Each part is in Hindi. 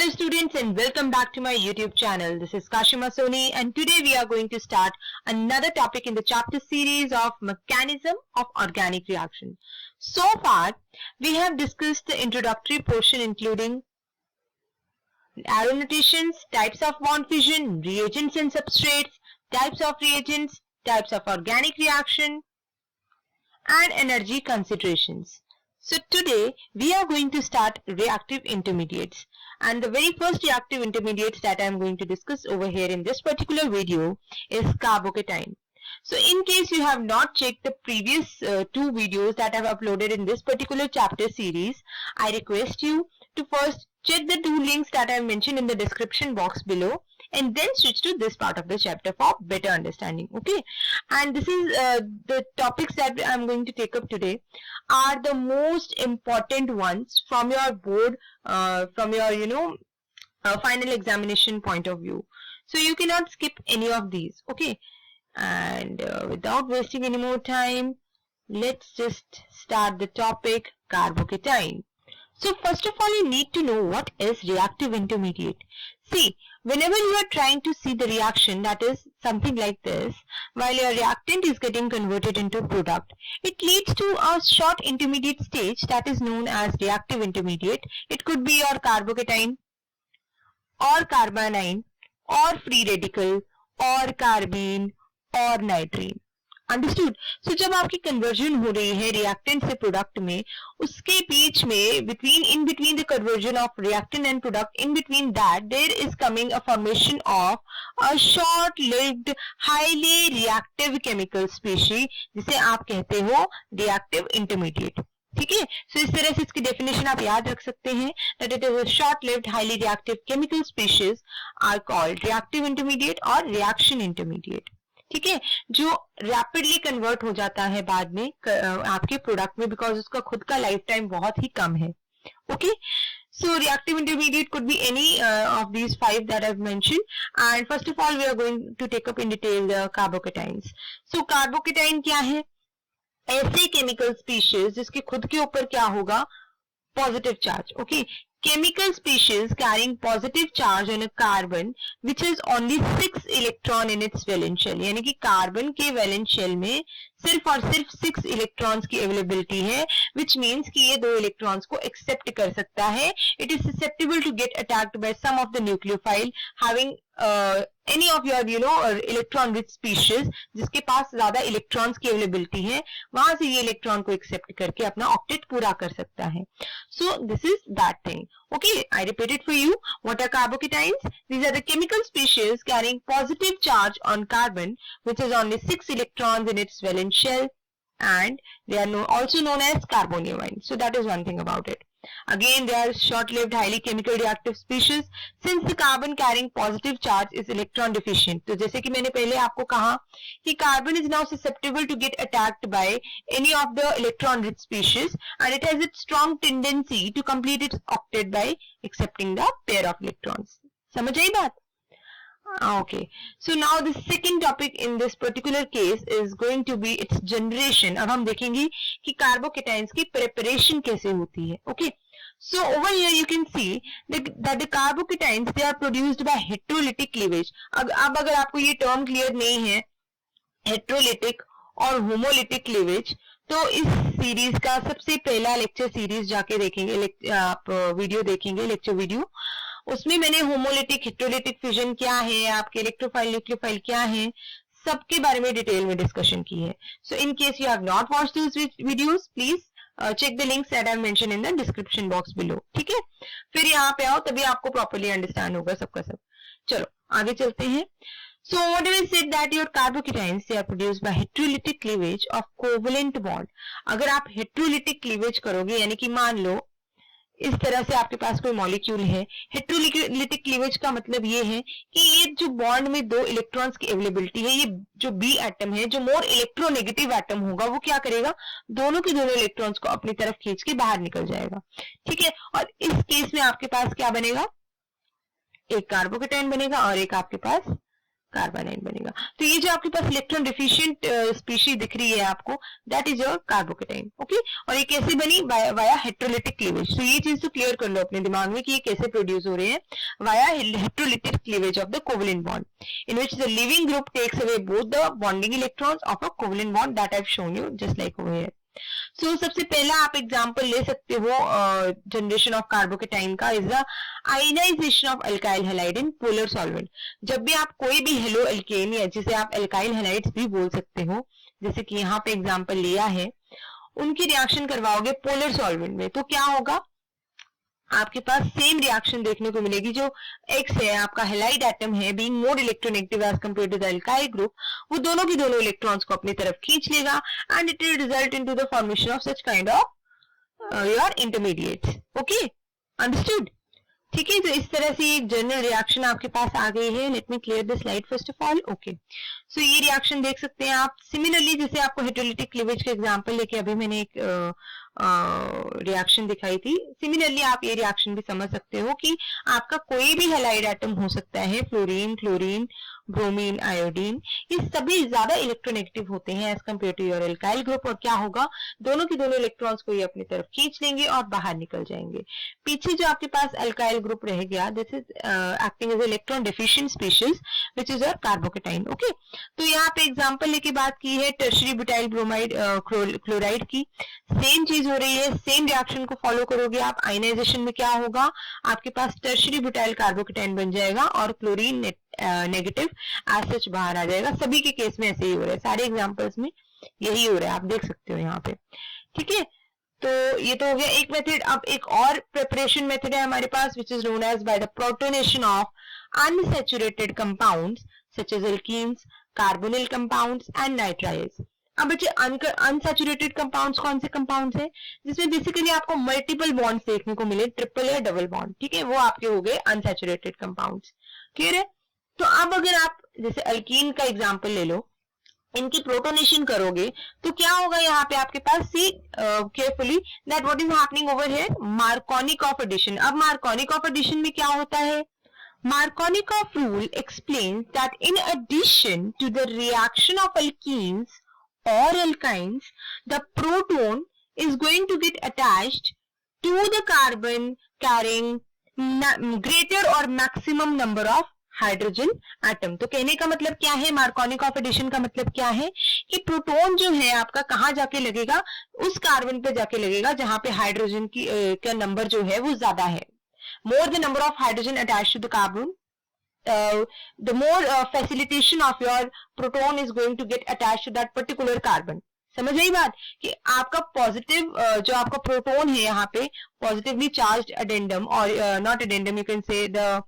Hello students and welcome back to my YouTube channel. This is Kashima Soni and today we are going to start another topic in the chapter series of Mechanism of Organic Reaction. So far we have discussed the introductory portion including arrow notations, types of bond fission, reagents and substrates, types of reagents, types of organic reaction and energy concentrations. So today we are going to start reactive intermediates. And the very first reactive intermediates that I am going to discuss over here in this particular video is carbocation. So in case you have not checked the previous two videos that I have uploaded in this particular chapter series, I request you to first check the two links that I have mentioned in the description box below and then switch to this part of the chapter for better understanding. Okay, and this is the topics that I am going to take up today are the most important ones from your board, from your final examination point of view. So you cannot skip any of these. Okay, and without wasting any more time, let's just start the topic carbocation. So first of all, you need to know what is reactive intermediate. See, whenever you are trying to see the reaction, that is something like this, while your reactant is getting converted into a product, it leads to a short intermediate stage that is known as reactive intermediate. It could be your carbocation or carbanion or free radical or carbene or nitrene. Understood. So जब आपकी कन्वर्जन हो रही है रिएक्टेंट से प्रोडक्ट में, उसके बीच में in between the conversion of reactant and product, in between that there is coming a formation of a short lived highly reactive chemical species जिसे आप कहते हो reactive intermediate. ठीक है, सो इस तरह से इसकी डेफिनेशन आप याद रख सकते हैं that it is a short lived highly reactive chemical species are called reactive intermediate और reaction intermediate. ठीक है, जो रैपिडली कन्वर्ट हो जाता है बाद में आपके प्रोडक्ट में बिकॉज उसका खुद का लाइफ टाइम बहुत ही कम है. Okay, so reactive intermediate could be any of these five that I've mentioned, and first of all we are going to take up in detail the carbocations. So carbocation क्या है? ऐसे केमिकल स्पीशीज जिसके खुद के ऊपर क्या होगा? Positive charge. Okay, chemical species carrying positive charge on a carbon which has only 6 electron in its valence shell. यानी कि कार्बन के वैलेंस शेल में सिर्फ और सिर्फ 6 इलेक्ट्रॉन्स की अवेलेबिलिटी है, which means कि ये 2 इलेक्ट्रॉन्स को एक्सेप्ट कर सकता है. It is susceptible to get attacked by some of the nucleophile having any of your electron rich species जिसके पास ज्यादा इलेक्ट्रॉन्स की अवेलेबिलिटी है, वहां से ये इलेक्ट्रॉन को एक्सेप्ट करके अपना ऑक्टेट पूरा कर सकता है. So this is that thing. Okay, I repeat it for you. What are carbocations? These are the chemical species carrying positive charge on carbon, which has only 6 electrons in its valence shell, and they are also known as carbonion. So that is one thing about it. Again, they are short-lived, highly chemical reactive species. Since the carbon carrying positive charge is electron deficient, तो जैसे कि मैंने पहले आपको कहा कि carbon is now susceptible to get attacked by any of the electron-rich species, and it has its strong tendency to complete its octet by accepting the pair of electrons. समझ आई बात? Okay, so now the second topic in this particular case is going to be its generation. अब हम देखेंगे कि carbocations की preparation कैसे होती है. Okay, so over here you can see that the carbocations they are produced by heterolytic cleavage. अब अगर आपको ये term clear नहीं है heterolytic और homolytic cleavage, तो इस सीरीज का सबसे पहला लेक्चर सीरीज जाके देखेंगे, आप वीडियो देखेंगे, लेक्चर वीडियो. उसमें मैंने होमोलिटिक हेटेरोलिटिक फिजन क्या है, आपके इलेक्ट्रोफाइल न्यूक्लियोफाइल क्या है, सबके बारे में डिटेल में डिस्कशन की है. So in case you have not watched those videos, please check the links that I have mentioned in the description box below. ठीक है, फिर यहाँ पे आओ तभी आपको प्रॉपर्ली अंडरस्टैंड होगा सबका सब. चलो आगे चलते हैं. So whatever I said that your carbocations they are produced by heterolytic cleavage of covalent bond. अगर आप heterolytic cleavage करोगे, यानी कि मान लो इस तरह से आपके पास कोई मॉलिक्यूल है, हेटेरोलिटिक क्लीवेज का मतलब ये है कि ये जो बॉन्ड में 2 इलेक्ट्रॉन्स की अवेलेबिलिटी है, ये जो बी एटम है, जो मोर इलेक्ट्रोनेगेटिव एटम होगा, वो क्या करेगा? दोनों के दोनों इलेक्ट्रॉन्स को अपनी तरफ खींच के बाहर निकल जाएगा. ठीक है, और इस केस में आपके पास क्या बनेगा? एक कार्बोकेटाइन बनेगा और एक आपके पास कार्बोनाइन बनेगा। तो ये जो आपके पास इलेक्ट्रॉन डिफिशिएंट स्पीशीज दिख रही है आपको, that is your carbocation. Okay, और ये कैसे बनी? Via heterolytic cleavage. तो ये चीज तो क्लियर कर लो अपने दिमाग में कि ये कैसे प्रोड्यूस हो रहे हैं, via heterolytic cleavage of the covalent bond in which the living group takes away both the bonding electrons of a covalent bond that I've shown you just like over here. So सबसे पहला आप एग्जांपल ले सकते हो जनरेशन ऑफ कार्बोकेटाइन का is the ionisation of alkyl halide in polar solvent. जब भी आप कोई भी हेलो एल्केन या जिसे आप अल्काइल हैलाइड्स भी बोल सकते हो, जैसे कि यहाँ पे एग्जांपल लिया है, उनकी रिएक्शन करवाओगे पोलर सॉल्वेंट में, तो क्या होगा? आपके पास सेम रिएक्शन देखने को मिलेगी। जो एक्स है आपका हैलाइड एटम है, being more electronegative as compare to the alkyl group, वो दोनों की दोनों इलेक्ट्रॉन्स को अपनी तरफ खींच लेगा and it will result into the formation of such kind of your intermediates. Okay, understood? ठीक है, तो इस तरह से एक जनरल रिएक्शन आपके पास आ गई है। Let me clear the slide first of all. Okay, सो ये रिएक्शन देख सकते हैं आप। सिमिलरली जैसे आपको हेट्रोलिटिक क्लीवेज का एग्जांपल लेके अभी मैंने एक रिएक्शन दिखाई थी, सिमिलरली आप ये रिएक्शन भी समझ सकते हो कि आपका कोई भी हैलाइड एटम हो सकता है, फ्लोरीन, क्लोरीन, ब्रोमीन, आयोडीन, ये सभी ज्यादा इलेक्ट्रोनेगेटिव होते हैं as compare to your alkyl group. और क्या होगा? दोनों की दोनों इलेक्ट्रॉन्स को ये अपनी तरफ खींच लेंगे और बाहर निकल जाएंगे। पीछे जो आपके पास अल्काइल ग्रुप रह गया, this is acting as electron deficient species which is your carbocation. Okay, तो यहाँ पे एग्जांपल लेके बात की है टर्शरी ब्यूटाइल ब्रोमाइड क्लोराइड की। सेम चीज हो रही है, सेम रिएक्शन को फॉलो करोगे आप। आयनाइजेशन में क्या होगा? आपके पास टर्शरी ब्यूटाइल कार्बोकेटाइन बन जाएगा और क्लोरीन नेगेटिव एज सच बाहर आ जाएगा। सभी के केस में ऐसे ही हो रहा है, सारे एग्जांपल्स में यही हो रहा है, आप देख सकते हो यहाँ पे। ठीक है, तो ये तो हो गया एक मेथड। अब एक और प्रिपरेशन मेथड है हमारे पास which is known as by the protonation of unsaturated compounds such as alkenes, carbonyl compounds and nitriles. अब बच्चे अनसैचुरेटेड कंपाउंड्स कौन से कंपाउंड्स हैं? जिसमें बेसिकली आपको मल्टीपल बॉन्ड्स देखने को मिले, ट्रिपल या डबल बॉन्ड। ठीक है, वो आपके हो गए अनसैचुरेटेड कंपाउंड्स। क्लियर है? तो अब अगर आप जैसे अल्कीन का एग्जांपल ले लो, इनकी प्रोटोनेशन करोगे तो क्या होगा? यहाँ पे आपके पास see carefully that what is happening over here, Markovnikov addition. अब मार्कोनिकॉफ एडिशन में क्या होता है? Markovnikov rule explains that in addition to the reaction of alkenes or alkynes, the proton is going to get attached to the carbon carrying greater or maximum number of hydrogen atom. तो कहने का मतलब क्या है? मार्कोनिकॉफ एडिशन का मतलब क्या है कि प्रोटॉन जो है आपका कहाँ जाके लगेगा? उस कार्बन पे जाके लगेगा जहां पे हाइड्रोजन की का नंबर जो है वो ज्यादा है। More the number of hydrogen attached to the carbon, the more facilitation of your proton is going to get attached to that particular carbon. समझ आई बात? कि आपका पॉजिटिव जो आपका प्रोटोन है यहाँ पे पॉजिटिवली चार्ज्ड अडेंडम और not addendum, you can say the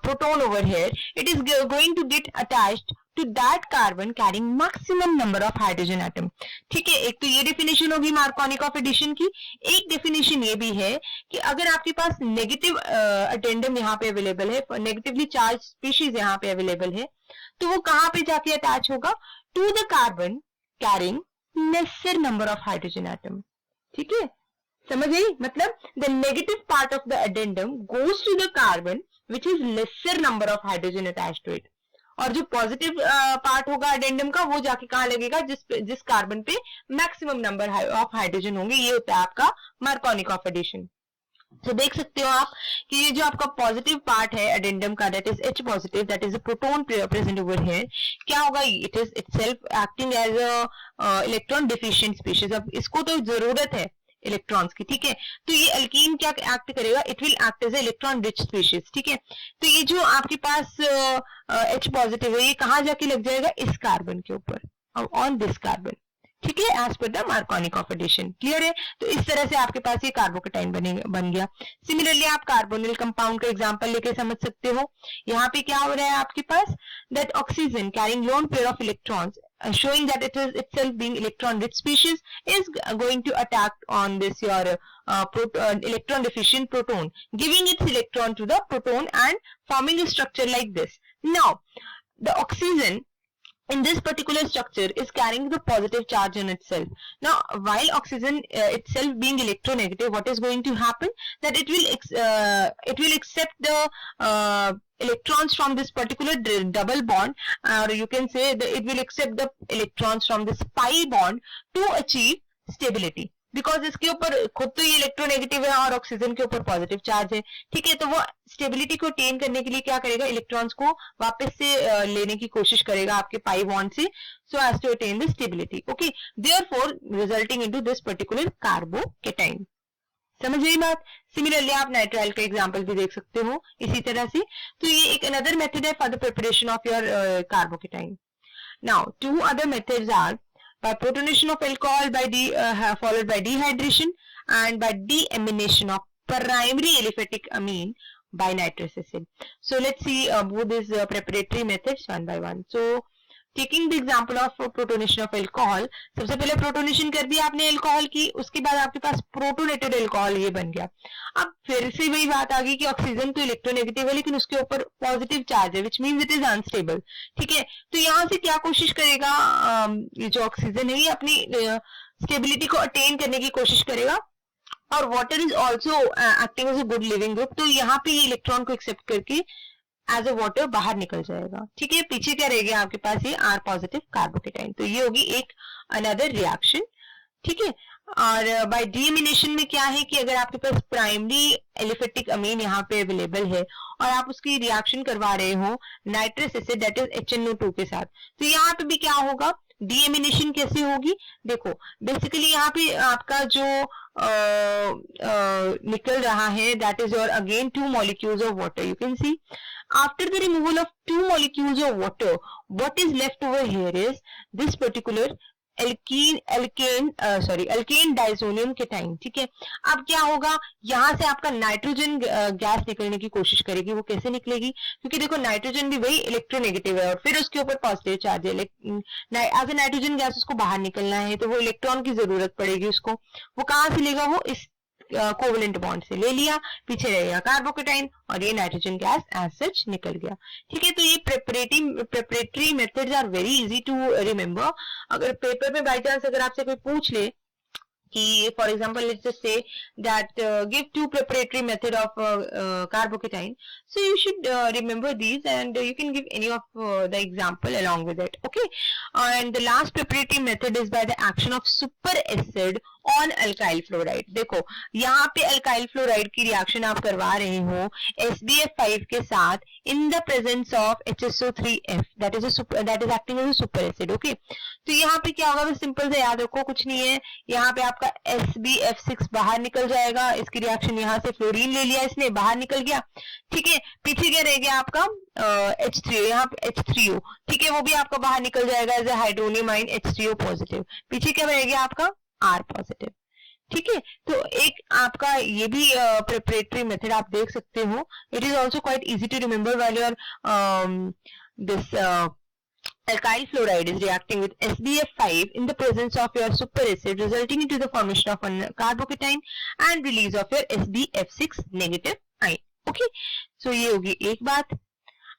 proton over here, it is going to get attached to that carbon carrying maximum number of hydrogen atom. ठीक है, एक तो ये डेफिनेशन होगी मार्कोनिकॉफ एडिशन की। एक डेफिनेशन ये भी है कि अगर आपके पास नेगेटिव अटेंडम यहाँ पे अवेलेबल है, नेगेटिवली चार्ज स्पीशीज यहाँ पे अवेलेबल है, तो वो कहाँ पे जाके अटैच होगा? To the carbon carrying lesser number of hydrogen atom. ठीक है, समझ गई? मतलब the negative part of the addendum goes to the carbon which is lesser number of hydrogen attached to it, और जो पॉजिटिव पार्ट होगा अडेंडम का वो जाके कहाँ लगेगा? जिस कार्बन पे मैक्सिमम नंबर ऑफ हाइड्रोजन होंगे। ये होता है आपका मार्कोनिकॉफ एडिशन। तो देख सकते हो आप कि ये जो आपका पॉजिटिव पार्ट है अडेंडम का, that is H positive, that is a proton present over here, क्या होगा? It is itself acting as a electron deficient species. अब इसको तो जरूरत है इलेक्ट्रॉन्स की। ठीक है, तो ये अल्कीन क्या एक्ट करेगा? It will act as electron rich species. ठीक है, तो ये जो आपके पास H पॉजिटिव है, ये कहाँ जाके लग जाएगा? इस कार्बन के ऊपर, ऑन दिस कार्बन। ठीक है, as per the Markovnikov addition. Clear है? तो इस तरह से आपके पास ये कार्बोकेटाइन बन गया। सिमिलरली आप कार्बोनिल कंपाउंड का एग्जांपल लेके समझ सकते हो। यहाँ पे क्या हो रहा है आपके पास? That oxygen carrying lone pair of electrons showing that it is itself being electron rich species is going to attack on this your electron deficient proton, giving its electron to the proton and forming a structure like this. Now the oxygen in this particular structure is carrying the positive charge on itself. Now while oxygen itself being electronegative, what is going to happen, that it will accept the electrons from this particular double bond, or you can say that it will accept the electrons from this pi bond to achieve stability, because इसके ऊपर खुद तो ये इलेक्ट्रोनेगेटिव है और ऑक्सीजन के ऊपर पॉजिटिव चार्ज है, ठीक है। तो वो स्टेबिलिटी को अटेन करने के लिए क्या करेगा, इलेक्ट्रॉन्स को वापस से लेने की कोशिश करेगा आपके पाई बॉन्ड से, so as to attain the stability, okay, therefore resulting into this particular carbocation. समझ गई बात। सिमिलरली आप नाइट्राइल का एग्जांपल भी देख सकते हो इसी तरह से। तो ये एक अनदर मेथड है for the preparation of your carbocation. Now two other methods are by protonation of alcohol followed by dehydration and by deamination of primary aliphatic amine by nitrous acid. So let's see both these preparatory methods one by one. So taking the example of protonation of alcohol, सबसे पहले प्रोटोनेशन कर दिया आपने अल्कोहल की, उसके बाद आपके पास प्रोटोनेटेड अल्कोहल ये बन गया। अब फिर से वही बात आ गई कि ऑक्सीजन तो इलेक्ट्रोनेगेटिव है लेकिन उसके ऊपर पॉजिटिव चार्ज है, which means it is unstable, ठीक है। तो यहाँ से क्या कोशिश करेगा, ये जो ऑक्सीजन है ये अपनी स्टेबिलिटी को अटेन करने की कोशिश करेगा, और water is also acting as a good leaving group, तो यहाँ पे ये इलेक्ट्रॉन को एक्सेप्ट करके एज अ वाटर बाहर निकल जाएगा, ठीक है। पीछे क्या रहेगा आपके पास, ये आर पॉजिटिव कार्बोकेटाइन, तो ये होगी एक अनदर रिएक्शन, ठीक है। और बाय डीएमिनेशन में क्या है कि अगर आपके पास प्राइमरी एलिफेटिक अमीन यहाँ पे अवेलेबल है और आप उसकी रिएक्शन करवा रहे हो nitrous acid that is HNO2 के साथ, तो यहाँ पे भी क्या होगा, डीएमिनेशन कैसे होगी, देखो बेसिकली यहाँ पे आपका जो निकल रहा है that is your again 2 molecules of water. You can see after the removal of 2 molecules of water, what is left over here is this particular alkane diazonium cation, ठीक है। अब क्या होगा, यहाँ से आपका नाइट्रोजन गैस निकलने की कोशिश करेगी। वो कैसे निकलेगी, क्योंकि देखो नाइट्रोजन भी वही इलेक्ट्रोनेगेटिव है और फिर उसके ऊपर पॉजिटिव चार्ज है, एज ए नाइट्रोजन गैस उसको बाहर निकलना है तो वो इलेक्ट्रॉन की जरूरत पड़ेगी उसको। वो कहाँ से लेगा, वो इस कोवेलेंट बॉन्ड से ले लिया, पीछे रहेगा कार्बोकेटाइन और ये नाइट्रोजन गैस एज सच निकल गया, ठीक है। तो ये preparatory methods are very easy to remember. अगर पेपर में बाय चांस अगर आपसे कोई पूछ ले कि for example let's just say that give 2 preparatory method of carbocation, so you should remember these and you can give any of the example along with it, okay. And the last preparatory method is by the action of superacid on alkyl fluoride. देखो यहाँ पे alkyl fluoride की रिएक्शन आप करवा रहे हो SbF5 के साथ in the presence of HSO3F that is acting as a superacid, okay. तो यहाँ पे क्या होगा, बस सिंपल से याद रखो, कुछ नहीं है, यहाँ पे आपका SbF6 बाहर निकल जाएगा, इसकी रिएक्शन यहाँ से फ्लोरीन ले लिया इसने, बाहर निकल गया, ठीक है। पीछे क्या रह गया आपका H3O, यहाँ पे H3O, ठीक है, वो भी आपका बाहर निकल जाएगा as a hydronium ion H3O positive, पीछे क्या रह गया आपका R पॉजिटिव, ठीक है। तो एक आपका ये भी प्रिपरेटरी मेथड आप देख सकते हो। It is also quite easy to remember while your this alkyl fluoride is reacting with SbF5 in the presence of your superacid, resulting into the formation of a carbocation and release of your SbF6 negative ion, okay. So ये होगी एक बात।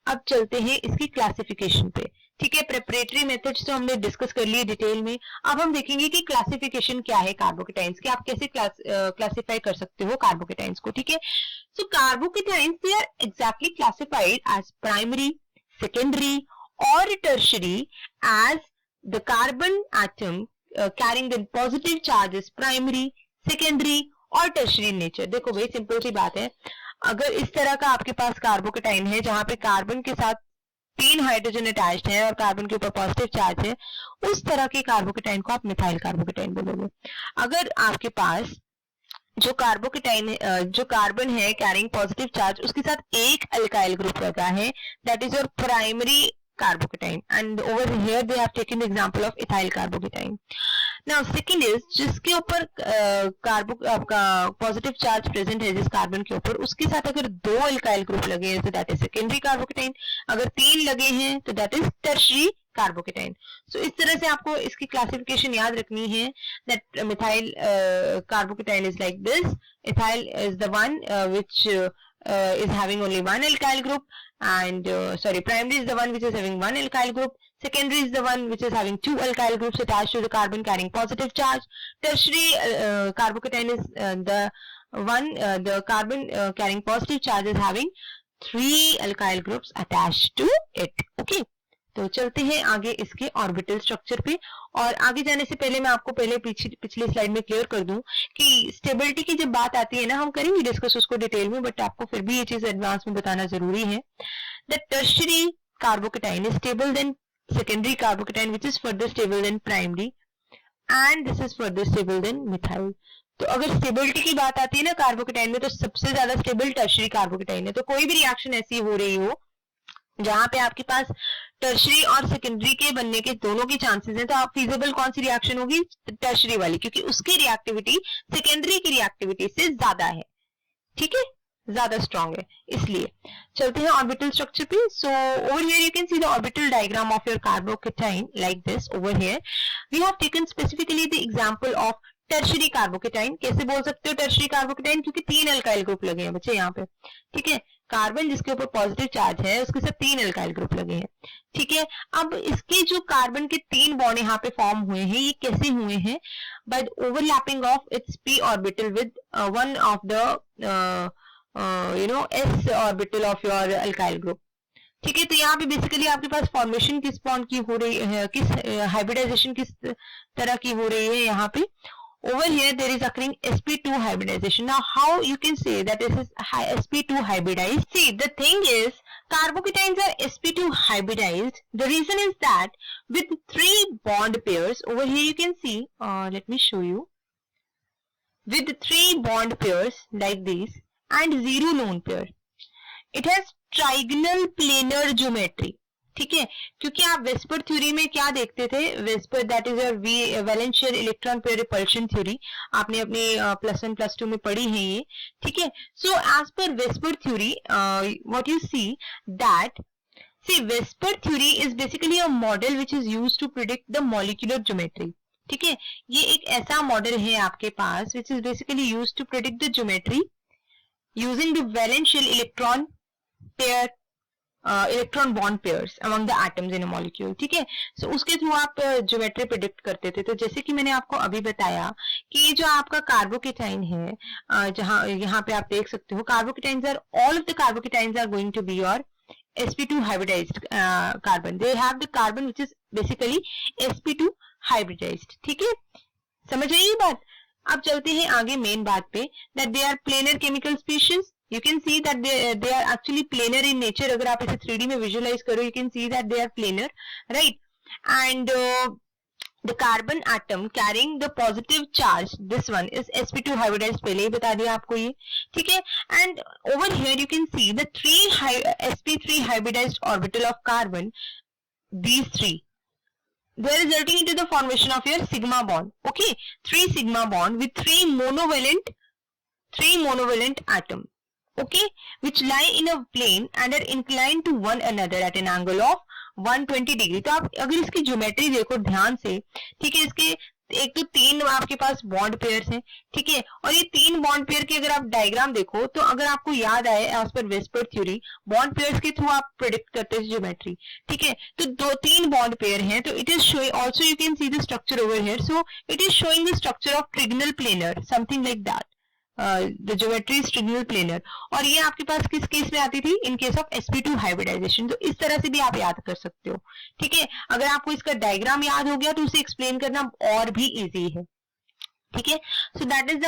अब चलते हैं इसकी क्लासिफिकेशन पे, ठीक है। प्रेपरेटरी मेथड्स तो हमने डिस्कस कर लिए डिटेल में। अब हम देखेंगे कि क्लासिफिकेशन क्या है कार्बोकेटाइंस की, आप कैसे क्लासिफाई कर सकते हो कार्बोकेटाइंस को, ठीक है। So carbocations they are exactly classified as primary, secondary or tertiary as the carbon atom carrying the positive charge is primary, secondary और tertiary in nature। देखो भाई सिंपल सी बात है, अगर इस तरह का आपके पास कार्बोकेटाइन है जहां पे कार्बन के साथ 3 हाइड्रोजन अटैच्ड है और कार्बन के ऊपर पॉजिटिव चार्ज है, उस तरह के कार्बोकेटाइन को आप मिथाइल कार्बोकेटाइन बोलोगे। अगर आपके पास जो कार्बोकेटाइन जो कार्बन है कैरिंग पॉजिटिव चार्ज, उसके साथ एक अल्काइल ग्रुप लगा है, that is your primary carbocation, and over here they have taken the example of ethyl carbocation. Now second is जिसके ऊपर आपका पॉजिटिव चार्ज प्रेजेंट है जिस कार्बन के ऊपर, उसके साथ अगर 2 अल्काइल ग्रुप लगे हैं तो दैट इज सेकेंडरी कार्बोकेटाइन, अगर 3 लगे हैं तो दैट इज टर्शियरी कार्बोकेटाइन। सो इस तरह से आपको इसकी क्लासिफिकेशन याद रखनी है that methyl carbocation is like this, ethyl is the one which is having only one alkyl group, and primary is the one which is having one alkyl group, secondary is the one which is having two alkyl groups attached to the carbon carrying positive charge, tertiary carbocation is the one, the carbon carrying positive charge is having three alkyl groups attached to it. Okay, तो चलते हैं आगे इसके ऑर्बिटल स्ट्रक्चर पे। और आगे जाने से पहले मैं आपको पहले पिछली स्लाइड में क्लियर कर दूं कि स्टेबिलिटी की जब बात आती है ना, हम करेंगे डिस्कस उसको डिटेल में, बट आपको फिर भी ये चीज एडवांस में बताना जरूरी है। The tertiary carbocation is stable then secondary carbocation which is further stable then primary, and this is further stable than methyl. तो अगर स्टेबिलिटी की बात आती है ना कार्बोकेटाइन में, तो सबसे ज्यादा स्टेबल टर्शियरी कार्बोकेटाइन है। तो कोई भी रिएक्शन ऐसी हो रही हो जहां पे आपके पास टर्शियरी और सेकेंडरी के बनने के दोनों के चांसेस हैं, तो आप फीजिबल कौन सी रिएक्शन होगी? टर्शियरी वाली, क्योंकि उसकी रिएक्टिविटी सेकेंडरी की रिएक्टिविटी से ज्यादा है। ठीक है, ज्यादा स्ट्रॉन्ग है। इसलिए चलते हैं ऑर्बिटल स्ट्रक्चर पे। So over here you can see the orbital diagram of your carbocation like this. Over here we have taken specifically the example of tertiary carbocation. कैसे बोल सकते हो टर्शियरी कार्बोकेटाइन? क्योंकि तीन अल्काइल ग्रुप लगे हैं बच्चे यहाँ पे। ठीक है, कार्बन जिसके ऊपर पॉजिटिव चार्ज है उसके साथ तीन अल्काइल ग्रुप लगे हैं। ठीक है, अब इसके जो कार्बन के तीन बॉन्ड यहाँ पे फॉर्म हुए हैं, ये कैसे हुए हैं? By the overlapping of its p orbital with one of the s orbital of your alkyl group. ठीक है, तो यहाँ पे बेसिकली आपके पास फॉर्मेशन किस बॉन्ड की हो रही है, किस हाइब्रिडाइजेशन किस तरह की हो रही है यहाँ पे? Over here there is occurring sp2 hybridization. Now how you can say that this is sp2 hybridized? See, the thing is carbocations are sp2 hybridized. The reason is that with three bond pairs, over here you can see, let me show you, with three bond pairs like these and zero lone pair, it has trigonal planar geometry. ठीक है, क्योंकि आप वेस्पर थ्योरी में क्या देखते थे? VSEPR that is a valence shell electron pair repulsion theory, आपने अपने +1 +2 में पढ़ी है ये। ठीक है, so as per VSEPR theory what you see that, see VSEPR theory is basically a model which is used to predict the molecular geometry. ठीक है, ये एक ऐसा मॉडल है आपके पास which is basically used to predict the geometry using the valence shell electron pair electron bond pairs among the atoms in a molecule. ठीक है, सो उसके थ्रू आप ज्योमेट्री प्रिडिक्ट करते थे। तो जैसे कि मैंने आपको अभी बताया कि ये जो आपका कार्बोकेटाइन है, जहां यहाँ पे आप देख सकते हो carbocations are, all of the carbocations are going to be your sp2 hybridized carbon. They have the carbon which is basically sp2 hybridized. ठीक है, समझ आई ये बात? अब चलते हैं आगे मेन बात पे, that they are planar chemical species. You can see that they are actually planar in nature. अगर आप इसे 3D में visualize करो, you can see that they are planar, right? And the carbon atom carrying the positive charge, this one is sp2 hybridized, पहले ही बता दिया आपको ये। ठीक है, and over here you can see the sp3 hybridized orbital of carbon, these three, they are resulting into the formation of your sigma bond. Okay, 3 sigma bond with 3 monovalent atom. Okay, which lie in a plane and are inclined to one another at an angle of 120 degree. तो आप अगर इसकी ज्योमेट्री देखो ध्यान से, ठीक है, इसके एक तो तीन आपके पास बॉन्ड पेयर्स हैं। ठीक है, और ये तीन बॉन्ड पेयर के अगर आप डायग्राम देखो, तो अगर आपको याद आए as per VSEPR theory, bond pairs के थ्रू आप प्रेडिक्ट करते हैं ज्योमेट्री। ठीक है, तो तीन बॉन्ड पेयर हैं, तो it is showing, also you can see the structure over here, so it is showing the structure of trigonal planar, something like that, the geometry is trigonal planar. और ये आपके पास किस केस में आती थी? In case of sp2 hybridization. तो इस तरह से भी आप याद कर सकते हो। ठीक है, अगर आपको इसका डायग्राम याद हो गया तो उसे एक्सप्लेन करना और भी इजी है। ठीक है, सो that is the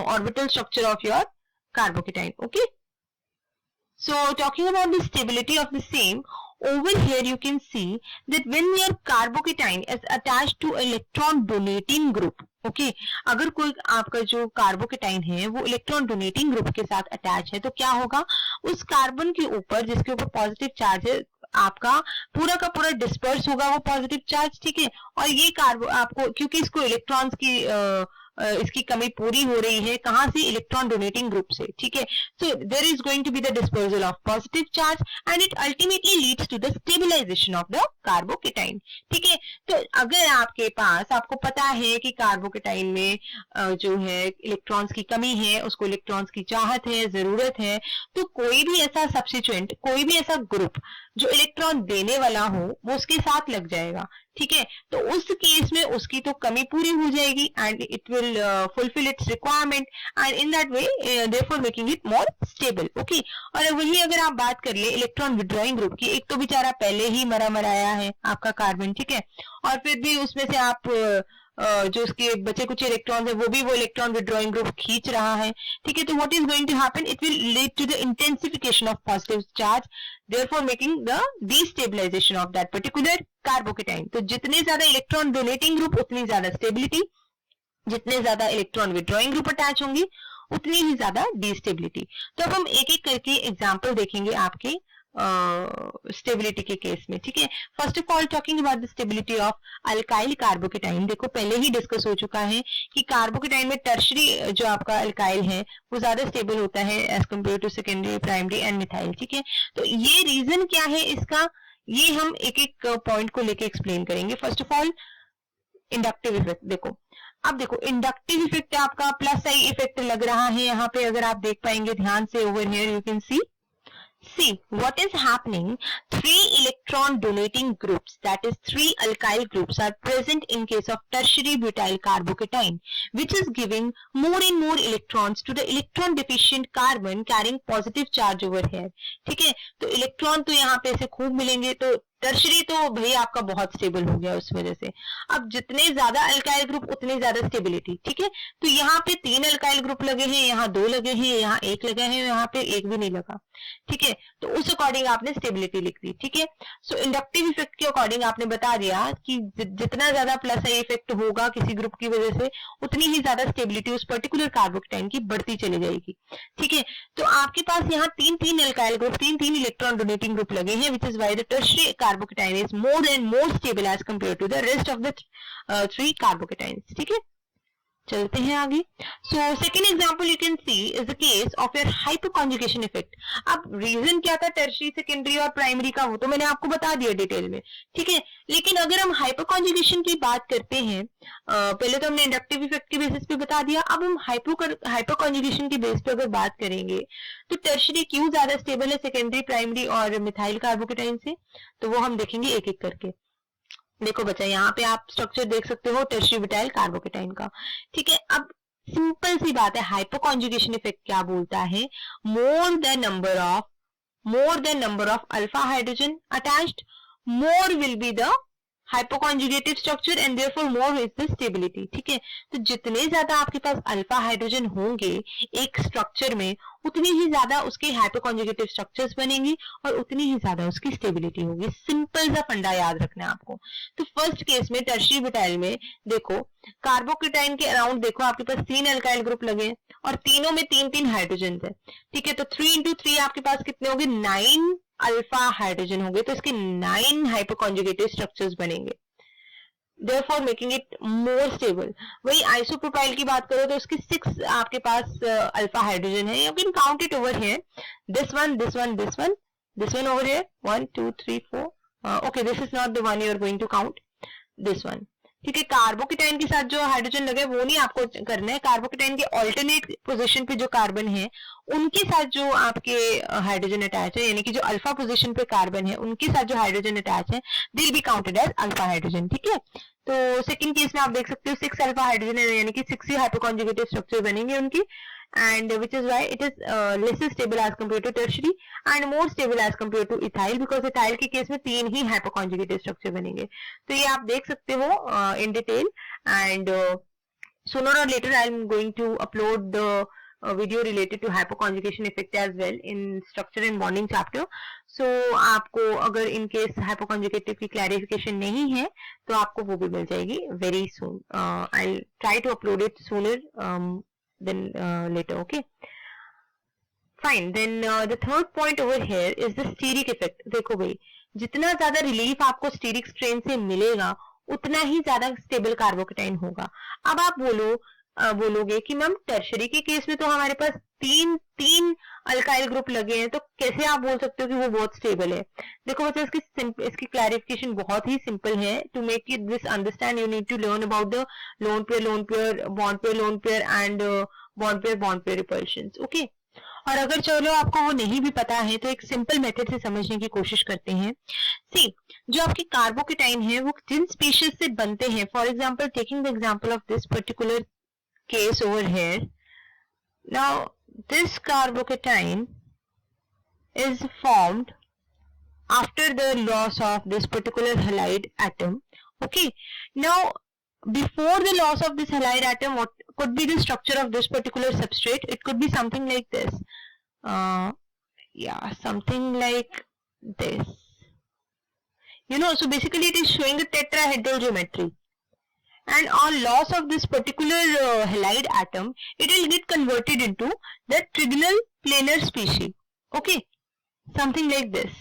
orbital structure of your carbocation. Okay, so talking about the stability of the same, over here you can see that when your carbocation is attached to electron donating group, okay, अगर कोई आपका जो कार्बोकेटाइन है वो इलेक्ट्रॉन डोनेटिंग ग्रुप के साथ अटैच है, तो क्या होगा? उस कार्बन के ऊपर जिसके ऊपर पॉजिटिव चार्ज है, आपका पूरा का पूरा डिस्पर्स होगा वो पॉजिटिव चार्ज। ठीक है, और ये कार्बो आपको, क्योंकि इसको इलेक्ट्रॉन्स की इसकी कमी पूरी हो रही है कहाँ से, इलेक्ट्रॉन डोनेटिंग ग्रुप से, ठीक है। So there is going to be the dispersal of positive charge and it ultimately leads to the stabilisation of the carbocation, ठीक है। तो अगर आपके पास, आपको पता है कि कार्बोकेटाइन में जो है इलेक्ट्रॉन्स की कमी है, उसको इलेक्ट्रॉन्स की चाहत है, जरूरत है, तो कोई भी ऐसा सब्स्टिट्यूएंट, कोई भी ऐसा ग्रुप जो इलेक्ट्रॉन देने वाला हो वो उसके साथ लग जाएगा, ठीक है। तो उस केस में उसकी तो कमी पूरी हो जाएगी and it will fulfil it's requirement and in that way therefore making it more stable, okay. और वही अगर आप बात कर ले इलेक्ट्रॉन विड्रॉइंग ग्रुप की, एक तो बेचारा पहले ही मरा मराया है आपका कार्बन, ठीक है, और फिर भी उसमें से आप जो उसके बचे कुछ इलेक्ट्रॉन है वो इलेक्ट्रॉन विड्रॉइंग ग्रुप खींच रहा है, ठीक है। तो what is going to happen, it will lead to the intensification of positive charge, therefore making the destabilisation of that particular carbocation. तो जितने ज्यादा इलेक्ट्रॉन डोनेटिंग ग्रुप उतनी ज्यादा स्टेबिलिटी, जितने ज्यादा इलेक्ट्रॉन विड्रॉइंग ग्रुप अटैच होंगी उतनी ही ज्यादा डिस्टेबिलिटी। तो अब हम एक एक करके एग्जाम्पल देखेंगे आपके स्टेबिलिटी के केस में, ठीक है। First of all talking about the stability of alkyl carbocation, देखो पहले ही डिस्कस हो चुका है कि कार्बोकेटाइन में टर्शरी जो आपका अल्काइल है वो ज्यादा स्टेबल होता है as compare to secondary, primary and methyl, ठीक है। तो ये रीजन क्या है इसका, ये हम एक एक पॉइंट को लेके एक्सप्लेन करेंगे। First of all inductive effect, देखो अब देखो इंडक्टिव इफेक्ट आपका प्लस आई इफेक्ट लग रहा है यहाँ पे, अगर आप देख पाएंगे ध्यान से over here you can see what is happening. 3 electron donating groups, that is 3 alkyl groups, are present in case of tertiary butyl carbocation, which is giving more and more electrons to the electron deficient carbon carrying positive charge over here, ठीक है। तो इलेक्ट्रॉन तो यहाँ पे से खूब मिलेंगे, तो टर्शरी तो भाई आपका बहुत स्टेबल हो गया उस वजह से। अब जितने ज्यादा अल्काइल ग्रुप उतनी ज्यादा स्टेबिलिटी, ठीक है। तो यहाँ पे 3 अल्काइल ग्रुप लगे हैं, यहाँ 2 लगे हैं, यहाँ 1 लगा है, यहाँ पे 1 भी नहीं लगा, ठीक है। तो उस अकॉर्डिंग आपने स्टेबिलिटी लिख दी, ठीक है। सो इंडक्टिव इफेक्ट के अकॉर्डिंग आपने बता दिया कि जितना ज्यादा प्लस आई इफेक्ट होगा किसी ग्रुप की वजह से उतनी ही ज्यादा स्टेबिलिटी उस पर्टिकुलर कार्बोकेटाइन की बढ़ती चली जाएगी, ठीक है। तो आपके पास यहाँ 3 alkyl group, 3 electron donating group लगे हैं, which is why the tertiary carbocation is more and more stable as compare to the rest of the 3 carbocations, ठीक है। चलते हैं आगे। So second example you can see is the case of your hyperconjugation effect. अब रीजन क्या था टर्शरी, सेकेंडरी और प्राइमरी का, वो तो मैंने आपको बता दिया डिटेल में, ठीक है। लेकिन अगर हम हाइपोकॉन्जुगेशन की बात करते हैं, पहले तो हमने इंडक्टिव इफेक्ट के बेसिस पे बता दिया, अब हम हाइपोकॉन्जुगेशन के बेस पे अगर बात करेंगे तो टर्शरी क्यों ज्यादा स्टेबल है सेकेंडरी, प्राइमरी और मिथाइल कार्बोकेटाइन से, तो वो हम देखेंगे एक एक करके। देखो बच्चा यहाँ पे आप स्ट्रक्चर देख सकते हो टर्शरी ब्यूटाइल कार्बोकेटाइन का, ठीक है। अब सिंपल सी बात है, हाइपोकॉन्जुगेशन इफेक्ट क्या बोलता है, more the number of alpha hydrogen attached, more will be the hyperconjugative structure and therefore more is the stability, ठीक है। तो जितने ज्यादा आपके पास अल्फा हाइड्रोजन होंगे एक स्ट्रक्चर में उतनी ही ज्यादा उसके हाइपोकॉन्जुगेटिव स्ट्रक्चर्स बनेंगी और उतनी ही ज्यादा उसकी स्टेबिलिटी होगी। सिंपल सा फंडा याद रखना है आपको। तो फर्स्ट केस में टर्शरी ब्यूटाइल में देखो कार्बोकेटाइन के अराउंड देखो आपके पास 3 अल्काइल ग्रुप लगे और तीनों में 3 हाइड्रोजन है, ठीक है। तो 3 into 3 आपके पास कितने होंगे, 9 अल्फा हाइड्रोजन होंगे, तो इसके 9 हाइपोकॉन्जुगेटिव स्ट्रक्चर्स बनेंगे, therefore making it more stable। वही आइसोप्रोपाइल की बात करो तो उसके 6 आपके पास अल्फा हाइड्रोजन है, you can count it over here, this one over here, 1 2 3 4, okay this is not the one you are going to count, this one, ठीक है। कार्बोकेटाइन के साथ जो हाइड्रोजन लगे वो नहीं आपको करना है, कार्बोकेटाइन के ऑल्टरनेट पोजीशन पे जो कार्बन है उनके साथ जो आपके हाइड्रोजन अटैच है, यानी कि जो अल्फा पोजीशन पे कार्बन है उनके साथ जो हाइड्रोजन अटैच है they will be counted as alpha hydrogen, ठीक है। तो सेकंड केस में आप देख सकते हो 6 अल्फा हाइड्रोजन है, यानी कि 6 ही हाइपोकॉन्जुगेटिव स्ट्रक्चर बनेंगे उनकी, and which is why it is less stable as compared to tertiary and more stable as compared to ethyl, because ethyl के केस में 3 ही hypoconjugated structure बनेंगे। तो ये आप देख सकते हो in detail, and sooner or later I am going to upload the video related to hypoconjugation effect as well in structure and bonding chapter। so आपको अगर in case hypoconjugative की clarification नहीं है तो आपको वो भी मिल जाएगी very soon। I'll try to upload it sooner then later, okay fine। then the third point over here is the steric effect। देखो भाई जितना ज्यादा रिलीफ आपको स्टेरिक स्ट्रेन से मिलेगा उतना ही ज्यादा स्टेबल कार्बोकेटाइन होगा। अब आप बोलो बोलोगे कि मैम टर्शरी के केस में तो हमारे पास तीन अल्काइल ग्रुप लगे हैं, तो कैसे आप बोल सकते हो कि वो बहुत स्टेबल है? देखो बच्चों, इसकी क्लैरिफिकेशन बहुत ही सिंपल है. To make it this understand, you need to learn about the lone pair, bond pair and bond pair repulsions. Okay. और अगर चलो आपको वो नहीं भी पता है तो एक सिंपल मेथड से समझने की कोशिश करते हैं. सी, जो आपके कार्बोकेटाइन है वो जिन स्पीशीज से बनते हैं, for example taking the example of this particular case over here. Now this carbocation is formed after the loss of this particular halide atom. Okay, now before the loss of this halide atom, what could be the structure of this particular substrate? It could be something like this. Yeah, something like this. You know, so basically it is showing the tetrahedral geometry. And on loss of this particular halide atom, it will get converted into the trigonal planar species. Okay, something like this.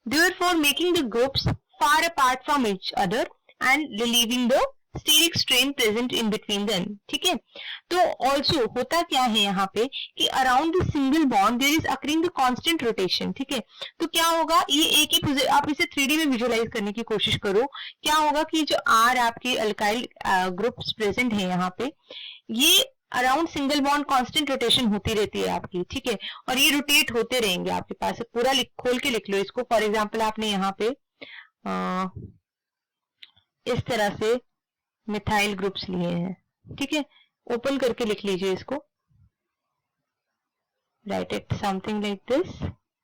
Therefore, making the groups far apart from each other and relieving the steric strain present in between them. ठीक है. तो also होता क्या है यहाँ पे कि around the single bond there is occurring the constant rotation. ठीक है. तो क्या होगा, ये एक ही आप इसे 3D में विजुअलाइज करने की कोशिश करो. क्या होगा कि जो R आपके अल्काइल ग्रुप्स प्रेजेंट है यहाँ पे, ये around single bond constant rotation होती रहती है आपकी. ठीक है. और ये रोटेट होते रहेंगे आपके पास. पूरा खोल के लिख लो इसको. फॉर एग्जांपल आपने यहाँ पे इस तरह से मिथाइल ग्रुप्स लिए हैं. ठीक है. ओपन करके लिख लीजिए इसको. Right it something like this.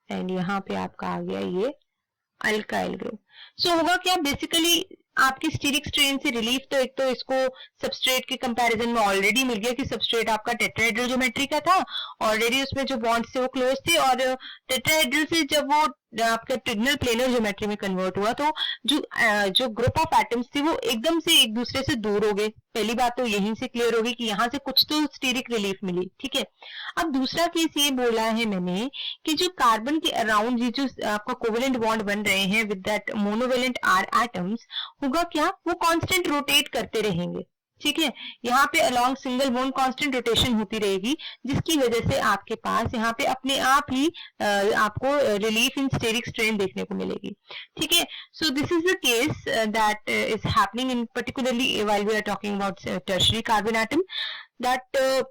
And यहाँ पे आपका आ गया ये अल्काइल ग्रुप. सो होगा क्या, बेसिकली आपकी स्टीरिक स्ट्रेन से रिलीफ तो एक तो इसको सबस्ट्रेट के कंपैरिजन में ऑलरेडी मिल गया कि सबस्ट्रेट आपका टेट्राहेड्रल ज्योमेट्री का था. ऑलरेडी उसमें जो बॉन्ड्स थे वो क्लोज थे, और टेट्राहेड्रल से जब वो आपका ट्रिगोनल प्लेनर ज्योमेट्री में कन्वर्ट हुआ तो जो ग्रुप ऑफ एटम्स थे वो एकदम से एक दूसरे से दूर हो गए. पहली बात तो यहीं से क्लियर होगी कि यहाँ से कुछ तो स्टीरिक रिलीफ मिली. ठीक है. अब दूसरा केस ये बोला है मैंने कि जो कार्बन के अराउंड ये जो आपका कोवेलेंट बॉन्ड बन रहे हैं with that monovalent R atoms, होगा क्या, वो कांस्टेंट रोटेट करते रहेंगे. ठीक है. यहाँ पे along single bond constant rotation होती रहेगी, जिसकी वजह से आपके पास यहाँ पे अपने आप ही आपको रिलीफ इन स्टेरिक स्ट्रेन देखने को मिलेगी. ठीक है. So this is the case that is happening in particularly while we are talking about tertiary carbon atom, that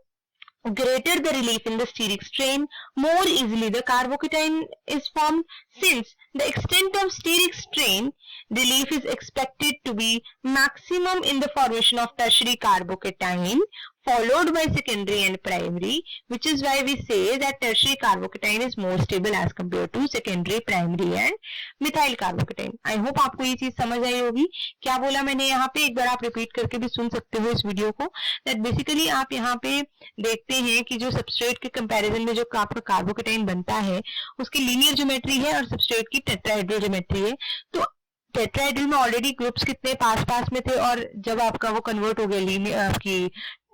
greater the relief in the steric strain, more easily the carbocation is formed, since the extent of steric strain relief is expected to be maximum in the formation of tertiary carbocation followed by secondary and primary, which is why we say that tertiary carbocation is more stable as compared to secondary, primary and methyl carbocation. I hope आपको ये चीज समझ आई होगी. क्या बोला मैंने यहाँ पे, एक बार आप रिपीट करके भी सुन सकते हो इस वीडियो को. that basically आप यहाँ पे देखते हैं कि जो सबस्ट्रेट के कंपैरिजन में जो आपका कार्बोकेटाइन बनता है उसकी लीनियर ज्योमेट्री है और सबस्ट्रेट की टेट्राहेड्रल ज्योमेट्री है. तो टेट्राहेड्रल में ऑलरेडी ग्रुप्स कितने पास पास में थे, और जब आपका वो कन्वर्ट हो गया लीनियर आपकी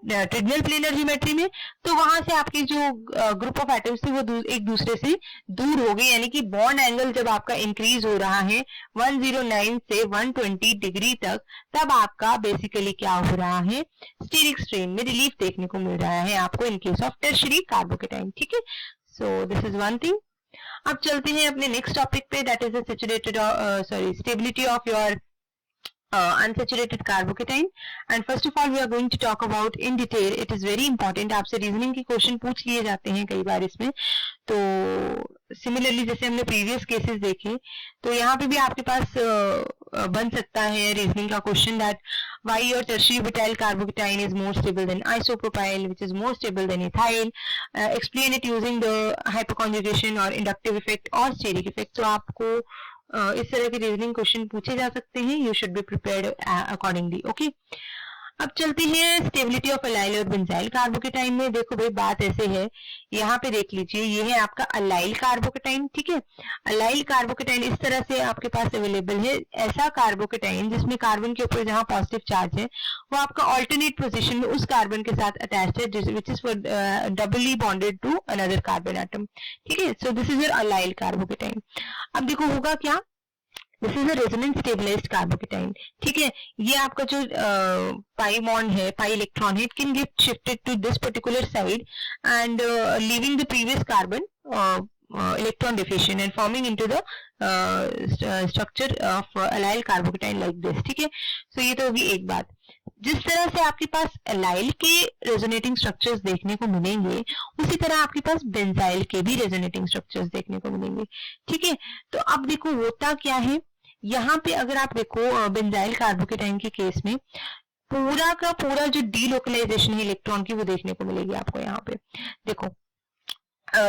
ट्रिगोनल प्लेनर ज्योमेट्री में, तो वहां से आपके जो ग्रुप ऑफ एटम्स थे वो एक दूसरे से दूर हो गए. यानी कि बॉन्ड एंगल जब आपका इंक्रीज हो रहा है 109 से 120 डिग्री तक, तब आपका बेसिकली क्या हो रहा है, स्टीरिक स्ट्रेन में रिलीफ देखने को मिल रहा है आपको इन केस ऑफ टर्शियरी कार्बोकेटाइन. ठीक है. So this is one thing. अब चलते हैं अपने नेक्स्ट टॉपिक पे, that is saturated stability of your unsaturated carbocation. And first of all we are going to talk about in detail. It is very important. आपसे रीजनिंग के क्वेश्चन पूछ लिए जाते हैं कई बार इसमें. तो सिमिलरली जैसे हमने प्रीवियस केसेस देखे, तो यहाँ पे भी आपके पास बन सकता है रीजनिंग का question, that why your tertiary butyl carbocation is more stable than isopropyl, which is more stable than ethyl. Explain it using the hyperconjugation or inductive effect or steric effect. तो आपको इस तरह के रीजनिंग क्वेश्चन पूछे जा सकते हैं. You should be prepared accordingly. Okay. अब चलते हैं स्टेबिलिटी ऑफ अलाइल और बेंजाइल कार्बोकेटाइन में. देखो भाई बात ऐसे है, यहाँ पे देख लीजिए, ये है आपका अलाइल कार्बोकेटाइन. ठीक है. अलाइल कार्बोकेटाइन इस तरह से आपके पास अवेलेबल है. ऐसा कार्बोकेटाइन जिसमें कार्बन के ऊपर जहाँ पॉजिटिव चार्ज है वो आपका ऑल्टरनेट पोजिशन में उस कार्बन के साथ अटैच्ड है, which is doubly bonded to another carbon atom. ठीक है. So this is your allyl carbocation. अब देखो होगा क्या, this is a resonance stabilised carbocation. ठीक है, ये आपका जो पाई बॉन्ड है, पाई इलेक्ट्रॉन है, it can get shifted to this particular side and leaving the previous carbon electron deficient and forming into the structure of allyl carbocation like this। ठीक है, so ये तो होगी एक बात। जिस तरह से आपके पास allyl के resonating structures देखने को मिलेंगे, उसी तरह आपके पास बेंजाइल के भी resonating structures देखने को मिलेंगे। ठीक है, तो अब देखो होता क्या है, यहाँ पे अगर आप देखो बेंजाइल कार्बोकेटाइन के केस में पूरा का पूरा जो डीलोकलाइजेशन है इलेक्ट्रॉन की वो देखने को मिलेगी आपको। यहाँ पे देखो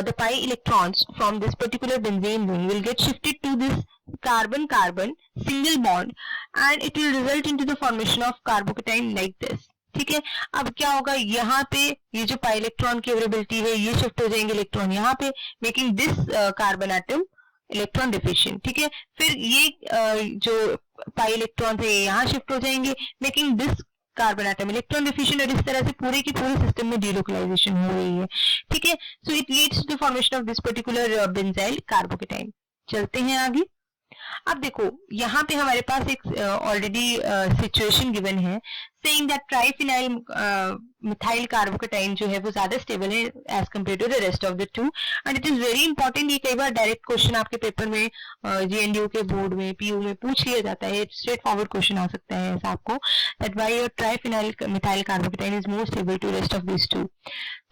the pi electrons from this particular benzene ring will get shifted to this carbon-carbon single bond and it will result into the formation of carbocation like this। ठीक है, अब क्या होगा, यहाँ पे ये जो पाई इलेक्ट्रॉन की अवेलेबिलिटी है ये शिफ्ट हो जाएंगे इलेक्ट्रॉन यहाँ पे, making this carbon atom electron deficient. ठीक है, फिर ये जो पाई इलेक्ट्रॉन थे यहाँ शिफ्ट हो जाएंगे, making this carbon atom electron deficient, और इस तरह से पूरे की पूरे सिस्टम में डीलोकलाइजेशन हो रही है। ठीक है, so it leads to the formation of this particular benzyl carbocation. चलते हैं आगे। अब देखो यहाँ पे हमारे पास एक ऑलरेडी सिचुएशन गिवन है saying that triphenyl methyl carbocation जो है वो ज्यादा स्टेबल है as compare to the rest of the two, and it is very important. ये कई बार डायरेक्ट क्वेश्चन आपके पेपर में जेएनयू के बोर्ड में पीयू में पूछ लिया जाता है, स्ट्रेट फॉरवर्ड क्वेश्चन आ सकता है ऐसा आपको, that why your triphenyl methyl carbocation is more stable to rest of this two.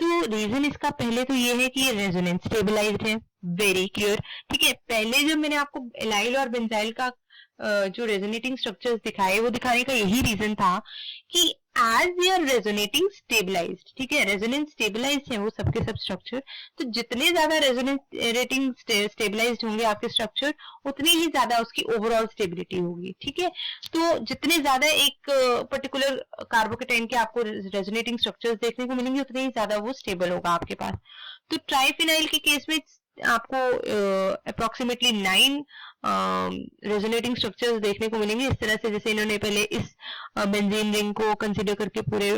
तो रीजन इसका पहले तो ये है कि ये रेजोनेंस स्टेबलाइज्ड है, वेरी क्लियर। ठीक है, पहले जब मैंने आपको एलाइल और बेंजाइल का जो रेजोनेटिंग स्ट्रक्चर्स दिखाए वो दिखाने का यही रीजन था कि as they are resonating stabilised, ठीक है, रेजोनेंस स्टेबलाइज्ड है वो सबके सब स्ट्रक्चर, तो जितने ज्यादा रेजोनेटिंग स्टेबलाइज्ड होंगे आपके स्ट्रक्चर उतनी ही ज्यादा उसकी ओवरऑल स्टेबिलिटी होगी। ठीक है, तो जितने ज्यादा एक पर्टिकुलर कार्बोकेटाइन के आपको रेजोनेटिंग स्ट्रक्चर्स देखने को मिलेंगे उतने ही ज्यादा वो स्टेबल होगा आपके पास। तो ट्राइफिनाइल के केस में आपको अप्रोक्सीमेटली 9 रेजोनेटिंग स्ट्रक्चर्स देखने को मिलेंगे, इस तरह से जैसे इन्होंने पहले इस बेंजीन रिंग को कंसीडर करके पूरे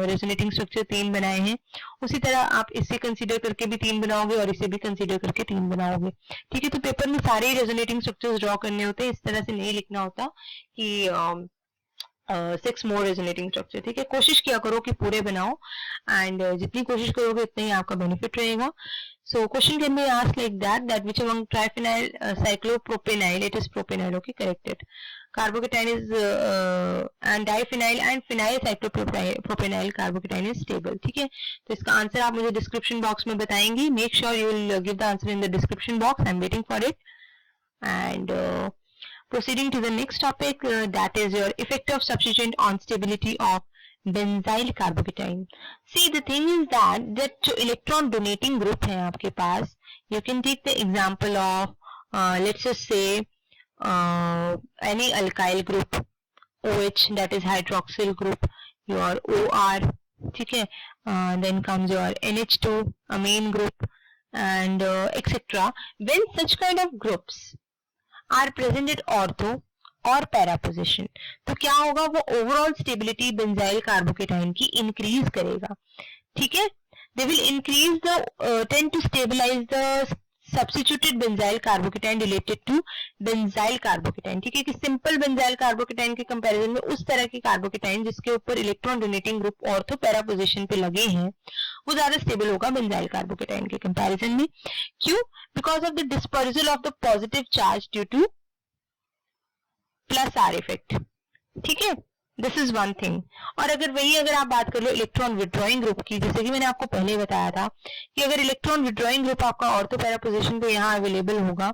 रेजोनेटिंग स्ट्रक्चर 3 बनाए हैं, उसी तरह आप इसे कंसीडर करके भी 3 बनाओगे और इसे भी कंसीडर करके 3 बनाओगे। ठीक है, तो पेपर में सारे रेजोनेटिंग स्ट्रक्चर्स ड्रॉ करने होते हैं, इस तरह से नहीं लिखना होता कि 6 मोर रेजोनेटिंग स्ट्रक्चर। ठीक है, कोशिश किया करो कि पूरे बनाओ, एंड जितनी कोशिश करोगे उतना ही आपका बेनिफिट रहेगा। So question can be asked like that which among triphenyl cyclopropenyl it is propenyl, okay, corrected. Carbocation is and diphenyl and phenyl cyclopropenyl carbocation is stable। ठीक है, तो इसका आंसर आप मुझे डिस्क्रिप्शन बॉक्स में बताएंगे। Make sure you will give the answer in the description box, I am waiting for it. And proceeding to the next topic, that is your effect of substituent on stability of benzyl carbocation। See, the thing is that जो electron donating group है आपके पास, you can take the example of let's just say any alkyl group, OH, that is hydroxyl group, your OR, ठीक है, then comes your NH2 amine group and etc. When such kind of groups are present at ortho और पैरा पोजिशन, तो क्या होगा, वो ओवरऑल स्टेबिलिटी बेंजाइल कार्बोकेटाइन की इंक्रीज करेगा। ठीक है, they will increase the tend to stabilise the substituted benzyl carbocation related to benzyl carbocation. ठीक है, कि सिंपल बेंजाइल कार्बोकेटाइन के कंपैरिजन में उस तरह के कार्बोकेटाइन जिसके ऊपर electron donating group ortho para position पे लगे हैं वो ज्यादा स्टेबल होगा बेंजाइल कार्बोकेटाइन के कंपैरिजन में। क्यों? Because of the dispersal of the positive charge due two plus are effect. ठीक है, दिस इज वन थिंग। और अगर आप बात कर लो इलेक्ट्रॉन विड्रॉइंग ग्रुप की, जैसे कि मैंने आपको पहले बताया था कि अगर इलेक्ट्रॉन विड्रॉइंग ग्रुप आपका ऑर्थो पैरा पोजिशन पे यहाँ अवेलेबल होगा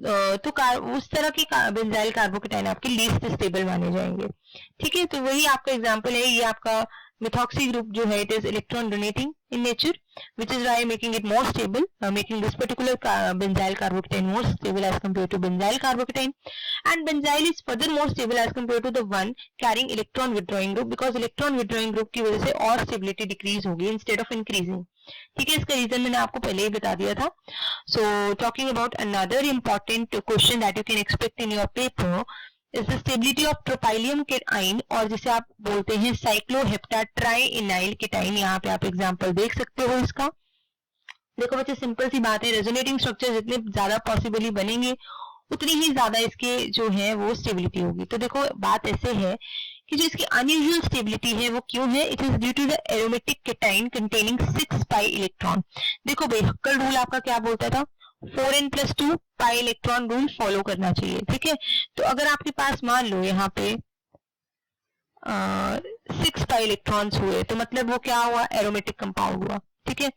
तो उस तरह की बेंजाइल कार्बोकेटाइन आपके लीस्ट स्टेबल माने जाएंगे। ठीक है, तो वही आपका एग्जांपल है, ये आपका methoxy group जो है it is electron donating in nature, which is why making it more stable, making this particular benzyl carbocation more stable as compared to benzyl carbocation, and benzyl is further more stable as compared to the one carrying electron withdrawing group, because electron withdrawing group की वजह से और stability decrease होगी instead of increasing। ठीक है, इसका रीजन मैंने आपको पहले ही बता दिया था। So talking about another important question that you can expect in your paper is the stability of tropylium cation, और जिसे आप बोलते हैं साइक्लोहेप्टाट्राइइनाइल cation। यहाँ पे आप एग्जांपल देख सकते हो इसका। देखो बच्चे, सिंपल सी बात है, रेजोनेटिंग स्ट्रक्चर जितने ज्यादा पॉसिबली बनेंगे उतनी ही ज्यादा इसके जो है वो स्टेबिलिटी होगी। तो देखो बात ऐसे है कि जो इसकी अनयूजुअल स्टेबिलिटी है वो क्यों है, it is due to the aromatic cation containing 6 pi electron. देखो भाई हक्कल रूल आपका क्या बोलता था, 4n+2 pi electron rule follow करना चाहिए, ठीक है। तो अगर आपके पास मान लो यहाँ पे 6 पाई इलेक्ट्रॉन्स हुए तो मतलब वो क्या हुआ, एरोमेटिक कंपाउंड हुआ, ठीक है।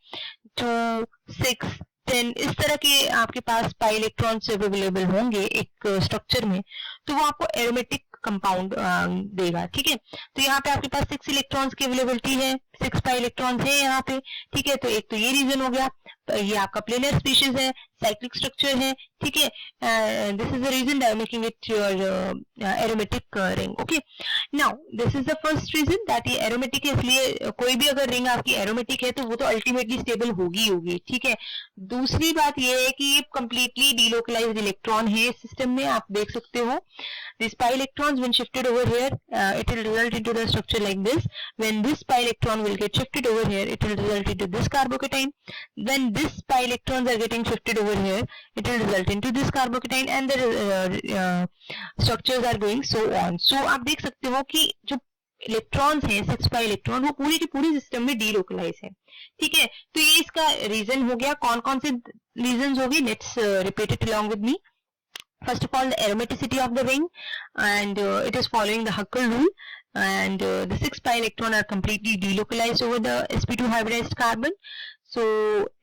2, 6, 10 इस तरह के आपके पास पाई इलेक्ट्रॉन्स अवेलेबल होंगे एक स्ट्रक्चर में, तो वो आपको एरोमेटिक कंपाउंड देगा, ठीक है। तो यहाँ पे आपके पास 6 इलेक्ट्रॉन्स की अवेलेबिलिटी है, 6 पाई इलेक्ट्रॉन्स है यहाँ पे, ठीक है। तो एक तो ये रीजन हो गया, तो ये आपका प्लेनर स्पीशीज है, साइक्लिक स्ट्रक्चर है, ठीक है। This is the reason that making it your aromatic ring, okay. Now this is the first reason that ये एरोमेटिक है, इसलिए कोई भी अगर रिंग आपकी एरोमेटिक है तो वो तो अल्टीमेटली स्टेबल होगी होगी, ठीक है। दूसरी बात ये है कि ये कंप्लीटली डीलोकलाइज्ड इलेक्ट्रॉन है सिस्टम में, आप देख सकते हो these pi electrons when shifted over here it will result into the structure like this. When this pi electron will get shifted over here it will result into this carbocation. When this pi electrons are getting shifted over here it will result into this carbocation and the structures are going so on. So आप देख सकते हो कि जो इलेक्ट्रॉन्स हैं 6 पाई इलेक्ट्रॉन वो पूरी की पूरी सिस्टम में डीलोकलाइज है, ठीक है। तो ये इसका रीजन हो गया। कौन कौन से रीजन होगी, let's repeat it along with me. First of all, the aromaticity of the ring, and it is following the Huckel rule, and the 6 pi electron are completely delocalized over the sp2 hybridized carbon, so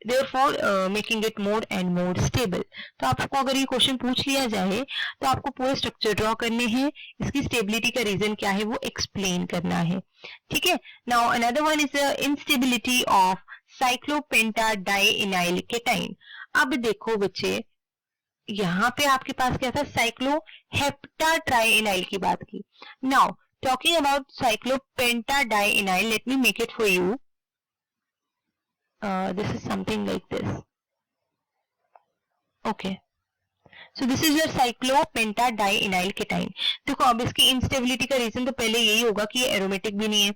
therefore making it more and more stable. तो आपको अगर ये क्वेश्चन पूछ लिया जाए तो आपको पूरे स्ट्रक्चर ड्रॉ करने हैं, इसकी स्टेबिलिटी का रीजन क्या है वो एक्सप्लेन करना है, ठीक है। Now another one is the instability of cyclopentadienyl cation. अब देखो बच्चे यहाँ पे आपके पास क्या था, साइक्लोहेप्टाट्राइइनाइल की बात की। Now talking about cyclopentadienyl, let me make it for you, this is something like this, okay. So this is your cyclopentadienyl cation. देखो अब इसकी इंस्टेबिलिटी का रीजन तो पहले यही होगा कि ये एरोमेटिक भी नहीं है,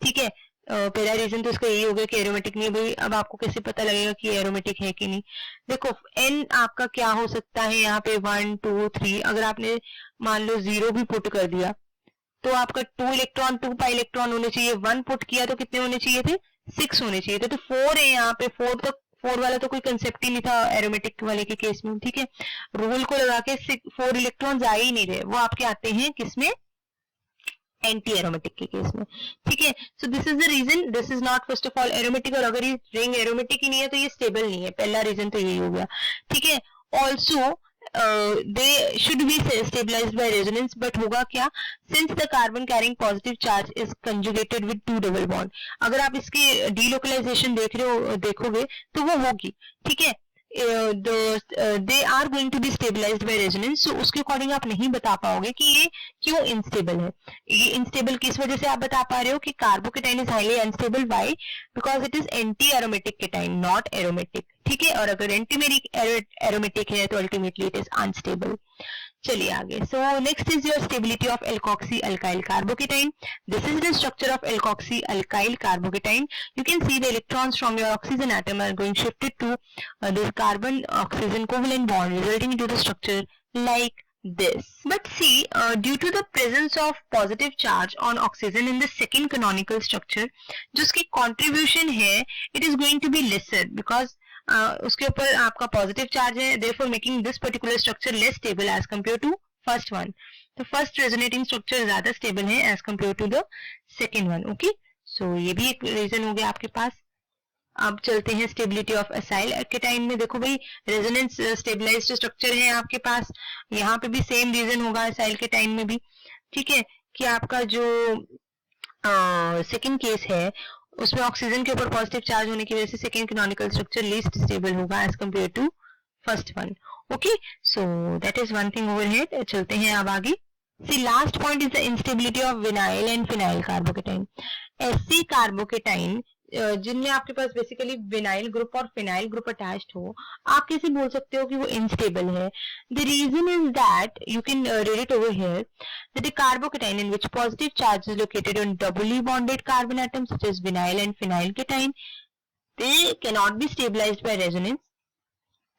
ठीक है। पहला रीजन तो इसका यही होगा कि एरोमेटिक नहीं है। भाई अब आपको कैसे पता लगेगा कि एरोमेटिक है कि नहीं, देखो n आपका क्या हो सकता है यहाँ पे 1, 2, 3, अगर आपने मान लो 0 भी पुट कर दिया तो आपका 2 इलेक्ट्रॉन 2 पाई इलेक्ट्रॉन होने चाहिए, 1 पुट किया तो कितने होने चाहिए थे, 6 होने चाहिए थे। तो 4 है यहाँ पे, 4 वाला तो कोई कंसेप्ट ही नहीं था एरोमेटिक वाले के केस में, ठीक है। रूल को लगा के 4 इलेक्ट्रॉन्स आ ही नहीं रहे, वो आपके आते हैं किसमें, एंटी एरोमेटिक के केस में, ठीक है। So this is the reason, this is not first of all aromatic, और अगर ये रिंग एरोमेटिक ही नहीं है तो ये स्टेबल नहीं है, पहला रीजन तो यही हो गया, ठीक है। Also they should be stabilized by resonance, but होगा क्या, since the carbon carrying positive charge is conjugated with 2 double bond, अगर आप इसकी delocalization देखोगे तो वो होगी, ठीक है। they are going to be stabilized by resonance, so उसके अकॉर्डिंग आप नहीं बता पाओगे कि ये क्यों इनस्टेबल है। ये इनस्टेबल किस वजह से आप बता पा रहे हो कि carbocation is highly unstable, why, because it is anti aromatic cation not aromatic, ठीक है। और अगर एंटी एरोमेटिक है तो अल्टीमेटली इट इज अनस्टेबल। चलिए आगे। So next is your stability of alkoxy alkyl carbocation. This is the structure of alkoxy alkyl carbocation. You can see the electrons from your oxygen atom are going shifted to this carbon oxygen covalent bond, resulting into the structure like this. But see, due to the presence of positive charge on oxygen in the second canonical structure, जो उसकी contribution है, it is going to be lesser because उसके ऊपर आपका पॉजिटिव चार्ज है, therefore making this particular structure less stable as compared to first one. तो फर्स्ट रेजोनेटिंग स्ट्रक्चर ज्यादा स्टेबल है as compare to the second one, okay. सो ये भी एक रीजन हो गया आपके पास। अब चलते हैं स्टेबिलिटी ऑफ असाइल केटाइन में। देखो भाई रेजोनेंस स्टेबलाइज्ड स्ट्रक्चर है आपके पास, यहाँ पे भी सेम रीजन होगा असाइल केटाइन में भी, ठीक है, कि आपका जो सेकेंड केस है उसमें ऑक्सीजन के ऊपर पॉजिटिव चार्ज होने की वजह से second canonical structure least stable होगा as compare to first one, okay. So that is one thing over here. चलते हैं अब आगे। See last point is the instability of vinyl and phenyl carbocation. ऐसी कार्बोकेटाइन जिनमें आपके पास बेसिकली विनाइल ग्रुप और फिनाइल ग्रुप अटैच्ड हो, आप कैसे बोल सकते हो कि वो इनस्टेबल है? The reason is that you can read it over here that a carbocation in which positive charge is located on doubly bonded carbon atoms such as vinyl and phenyl cation, they cannot be stabilized by resonance.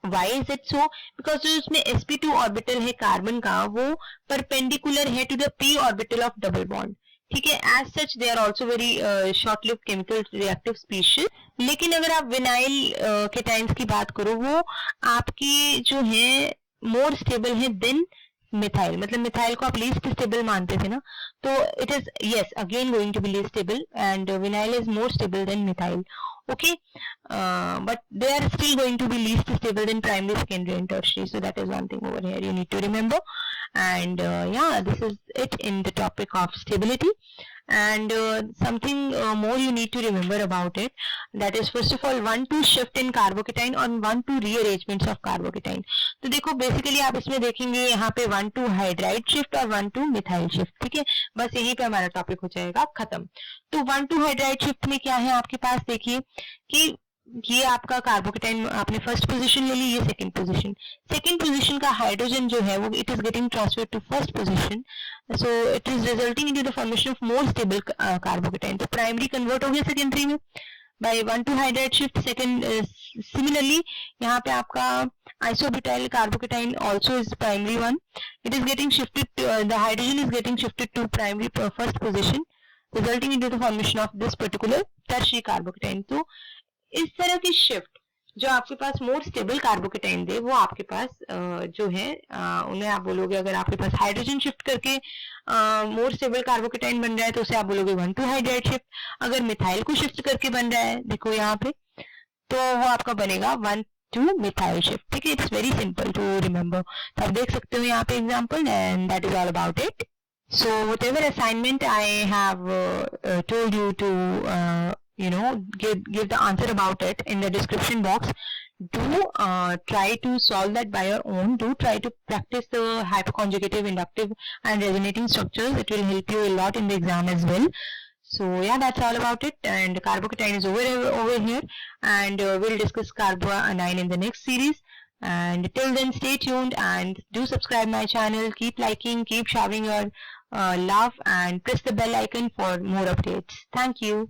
Why is it so? Because जो उसमें sp2 ऑर्बिटल है कार्बन का वो परपेंडिकुलर है to the p orbital of double bond, ठीक है. As such they are also very short lived chemical reactive species. लेकिन अगर आप विनाइल केटाइंस की बात करो वो आपकी जो है मोर स्टेबल है देन मिथाइल. मतलब मिथाइल को आप लीस्ट स्टेबल मानते थे ना, तो it is yes again going to be least stable and vinyl is more stable than methyl. Okay, but they are still going to be least stable than primary, secondary and tertiary, so that is one thing over here you need to remember. And yeah, this is it in the topic of stability. And something more you need to remember about it, that is first of all 1,2 shift in carbocation और 1,2 rearrangements of carbocation. तो देखो बेसिकली आप इसमें देखेंगे यहाँ पे 1,2 हाइड्राइड शिफ्ट और 1,2 मिथाइल शिफ्ट, ठीक है. बस यहीं पे हमारा टॉपिक हो जाएगा खत्म. तो 1,2 हाइड्राइड शिफ्ट में क्या है आपके पास, देखिए कि ये आपका कार्बोकेटाइन आपने फर्स्ट पोजीशन ले ली, ये सेकंड पोजीशन का हाइड्रोजन जो है वो it is getting transferred to first position, so it is resulting into the formation of more stable carbocation. तो प्राइमरी कन्वर्ट हो गया सेकेंडरी में by 1,2 hydride shift. Second similarly यहाँ पे आपका isobutyl carbocation also is primary one, it is getting shifted the hydrogen is getting shifted to primary first position, resulting into the formation of this particular tertiary carbocation. तो इस तरह की शिफ्ट जो आपके पास मोर स्टेबल कार्बोकेटाइन दे वो आपके पास जो है उन्हें आप बोलोगे, अगर आपके पास हाइड्रोजन शिफ्ट करके मोर स्टेबल कार्बोकेटाइन बन रहा है तो उसे आप बोलोगे 1,2 हाइड्राइड शिफ्ट. अगर मिथाइल को शिफ्ट करके बन रहा है देखो यहाँ पे, तो वो आपका बनेगा 1,2 मिथाइल शिफ्ट, ठीक है. It's very simple to remember. तो आप देख सकते हो यहाँ पे example, and that is all about it. So whatever assignment I have told you to give the answer about it in the description box, do try to solve that by your own. Do try to practice the hyperconjugative, inductive and resonating structures. It will help you a lot in the exam as well. So yeah, that's all about it, and carbocation is over here, and we'll discuss carboanion in the next series. And till then, stay tuned and do subscribe my channel. Keep liking, keep showering your love, and press the bell icon for more updates. Thank you.